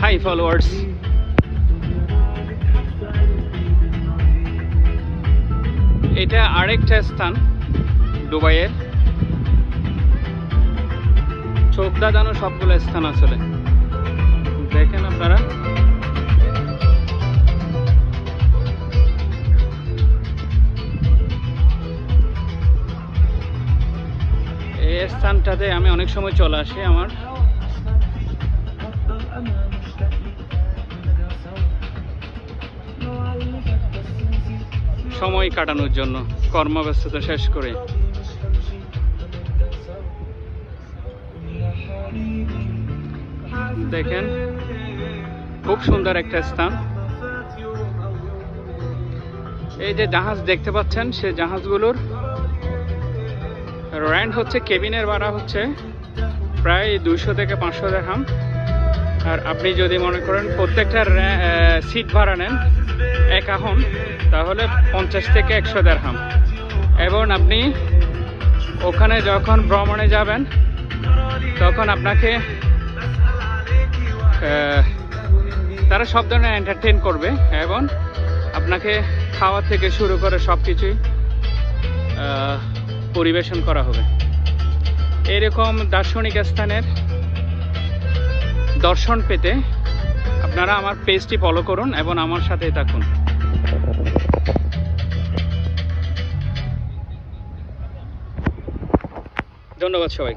High followers, এটা আরেকটা স্থান দুবাইয়ের। চোখ দাদানো সবগুলো স্থান আসলে দেখেন আপনারা। এই স্থানটাতে আমি অনেক সময় চলে আসি আমার সময় কাটানোর জন্য, কর্মব্যস্ততা শেষ করে। দেখেন খুব সুন্দর একটা স্থান। এই যে জাহাজ দেখতে পাচ্ছেন, সে জাহাজগুলোর রেন্ট হচ্ছে, কেবিনের ভাড়া হচ্ছে প্রায় 200 থেকে 500 দিরহাম। আর আপনি যদি মনে করেন প্রত্যেকটা সিট ভাড়া নেন একা হন, তাহলে 50 থেকে 100 দিরহাম। এবং আপনি ওখানে যখন ভ্রমণে যাবেন তখন আপনাকে তারা সব ধরনের এন্টারটেইন করবে এবং আপনাকে খাওয়া থেকে শুরু করে সব কিছুই পরিবেশন করা হবে। এরকম দার্শনিক স্থানের দর্শন পেতে আপনারা আমার পেজটি ফলো করুন এবং আমার সাথেই থাকুন। ধন্যবাদ সবাইকে।